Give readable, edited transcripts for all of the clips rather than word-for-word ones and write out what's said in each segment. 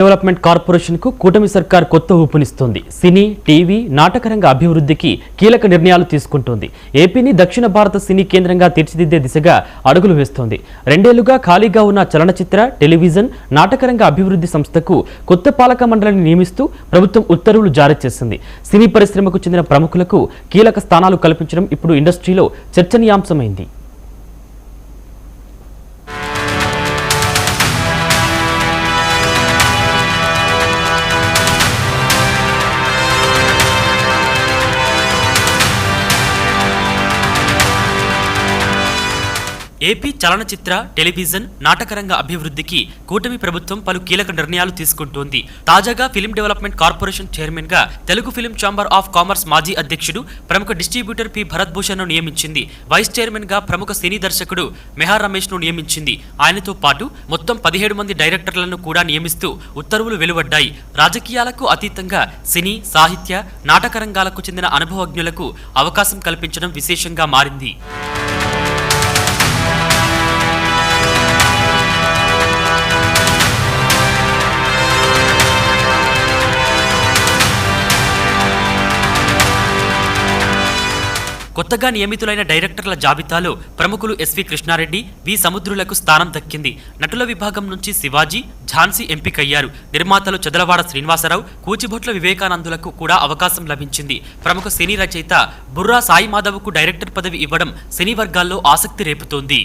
Development corporation కు కూటమి సర్కార్ కొత్త ఊపునిస్తోంది. సినీ, టీవీ, నాటకరంగ అభివృద్ధికి కీలక నిర్ణయాలు తీసుకుంటోంది. ఏపీని దక్షిణ భారత సినీ కేంద్రంగా తీర్చిదిద్దే దిశగా అడుగులు వేస్తోంది. 2 ఏళ్లుగా ఖాళీగా ఉన్న చలనచిత్ర, టెలివిజన్, నాటకరంగ అభివృద్ధి సంస్థకు కొత్త పాలక మండలిని నియమిస్తూ ప్రభుత్వం ఉత్తర్వులు జారీ చేసింది. సినీ పరిశ్రమకు చెందిన ప్రముఖులకు కీలక స్థానాలు కల్పించడం ఇప్పుడు ఇండస్ట్రీలో చర్చనీయాంశమైంది. ఏపీ చలనచిత్ర, టెలివిజన్, నాటకరంగ అభివృద్ధికి కూటమి ప్రభుత్వం పలు కీలక నిర్ణయాలు తీసుకుంటోంది. తాజాగా ఫిల్మ్ డెవలప్మెంట్ కార్పొరేషన్ చైర్మన్ గా Telugu film chamber of commerce మాజీ అధ్యక్షుడు ప్రముఖ డిస్ట్రిబ్యూటర్ పి భరత్ భూషణ్ ను నియమించింది. వైస్ చైర్మన్ గా ప్రముఖ సినీ దర్శకుడు మెహార్ రమేష్ ను నియమించింది. ఆయనతో పాటు మొత్తం 17 మంది డైరెక్టర్లను కూడా నియమిస్తూ ఉత్తర్వులు వెలువడ్డాయి. రాజకీయాలకు అతీతంగా సినీ, సాహిత్య, నాటకరంగాలకు చెందిన అనుభవజ్ఞులకు అవకాశం కల్పించడం విశేషంగా మారింది. కొత్తగా నియమితులైన డైరెక్టర్ల జాబితాలో ప్రముఖులు ఎస్వి కృష్ణారెడ్డి, వి సముద్రులకు స్థానం దక్కింది. నటుల విభాగం నుంచి శివాజీ, ఝాన్సీ ఎంపికయ్యారు. నిర్మాతలు చదలవాడ శ్రీనివాసరావు, కూచిభొట్ల వివేకానందులకు కూడా అవకాశం లభించింది. ప్రముఖ సినీ రచయిత బుర్రా సాయి మాధవ్కు డైరెక్టర్ పదవి ఇవ్వడం సినీ వర్గాల్లో ఆసక్తి రేపుతోంది.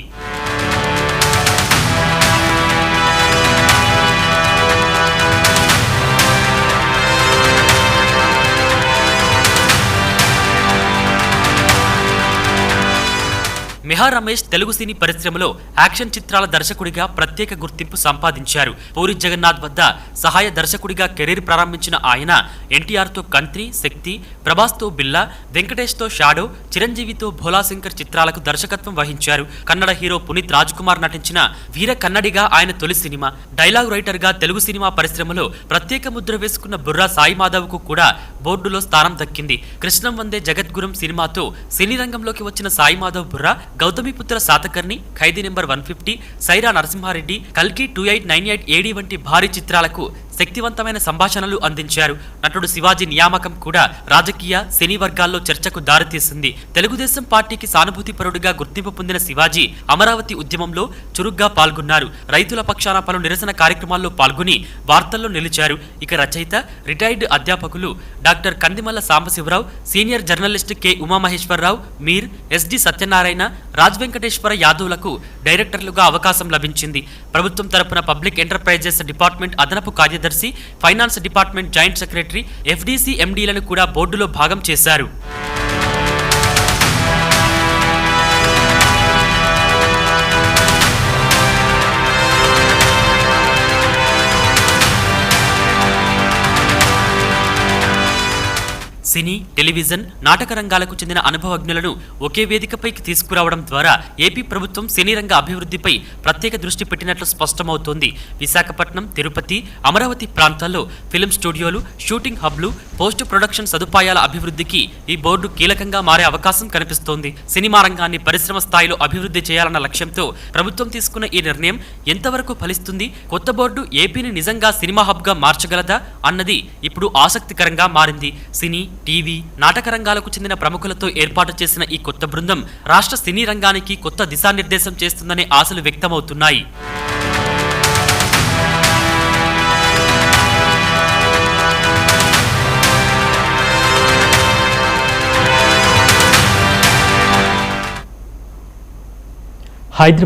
మెహార్ రమేష్ తెలుగు సినీ పరిశ్రమలో యాక్షన్ చిత్రాల దర్శకుడిగా ప్రత్యేక గుర్తింపు సంపాదించారు. పూరి జగన్నాథ్ వద్ద సహాయ దర్శకుడిగా కెరీర్ ప్రారంభించిన ఆయన ఎన్టీఆర్తో కంత్రి, శక్తి, ప్రభాస్తో బిల్లా, వెంకటేష్తో షాడో, చిరంజీవితో భోలాశంకర్ చిత్రాలకు దర్శకత్వం వహించారు. కన్నడ హీరో పునీత్ రాజ్ కుమార్ నటించిన వీర కన్నడిగా ఆయన తొలి సినిమా. డైలాగ్ రైటర్ గా తెలుగు సినిమా పరిశ్రమలో ప్రత్యేక ముద్ర వేసుకున్న బుర్రా సాయి మాధవ్ కు కూడా బోర్డులో స్థానం దక్కింది. కృష్ణం వందే జగద్గురం సినిమాతో సినీ రంగంలోకి వచ్చిన సాయి మాధవ్ బుర్రా గౌతమిపుత్ర శాతకర్ణి, ఖైదీ నెంబర్ 150, సైరా నరసింహారెడ్డి, కల్కి 2898 ఏడి వంటి భారీ చిత్రాలకు శక్తివంతమైన సంభాషణలు అందించారు. నటుడు శివాజీ నియామకం కూడా రాజకీయ, సినీ వర్గాల్లో చర్చకు దారితీసింది. తెలుగుదేశం పార్టీకి సానుభూతిపరుడుగా గుర్తింపు పొందిన శివాజీ అమరావతి ఉద్యమంలో చురుగ్గా పాల్గొన్నారు. రైతుల పక్షాన పలు నిరసన కార్యక్రమాల్లో పాల్గొని వార్తల్లో నిలిచారు. ఇక రచయిత, రిటైర్డ్ అధ్యాపకులు doctor Kandimalla Sambasivarao, senior journalist K Umamaheswararao, Mir, SD Satyanarayana, Raj Venkateswara యాదవ్లకు డైరెక్టర్లుగా అవకాశం లభించింది. ప్రభుత్వం తరపున పబ్లిక్ ఎంటర్ప్రైజెస్ డిపార్ట్మెంట్ అదనపు కార్యదర్శి, finance department joint secretary, FDC ఎండీలను కూడా బోర్డులో భాగం చేశారు. సినీ, టెలివిజన్, నాటక రంగాలకు చెందిన అనుభవజ్ఞులను ఒకే వేదికపైకి తీసుకురావడం ద్వారా ఏపీ ప్రభుత్వం సినీ రంగ అభివృద్ధిపై ప్రత్యేక దృష్టి పెట్టినట్లు స్పష్టమవుతోంది. విశాఖపట్నం, తిరుపతి, అమరావతి ప్రాంతాల్లో ఫిల్మ్ స్టూడియోలు, షూటింగ్ హబ్లు, పోస్ట్ ప్రొడక్షన్ సదుపాయాల అభివృద్ధికి ఈ బోర్డు కీలకంగా మారే అవకాశం కనిపిస్తోంది. సినిమా రంగాన్ని పరిశ్రమ స్థాయిలో అభివృద్ధి చేయాలన్న లక్ష్యంతో ప్రభుత్వం తీసుకున్న ఈ నిర్ణయం ఎంతవరకు ఫలిస్తుంది? కొత్త బోర్డు ఏపీని నిజంగా సినిమా హబ్గా మార్చగలదా అన్నది ఇప్పుడు ఆసక్తికరంగా మారింది. సినీ, టీవీ, నాటక రంగాలకు చెందిన ప్రముఖులతో ఏర్పాటు చేసిన ఈ కొత్త బృందం రాష్ట్ర సినీ రంగానికి కొత్త దిశానిర్దేశం చేస్తుందనే ఆశలు వ్యక్తమవుతున్నాయి. హైదరాబాద్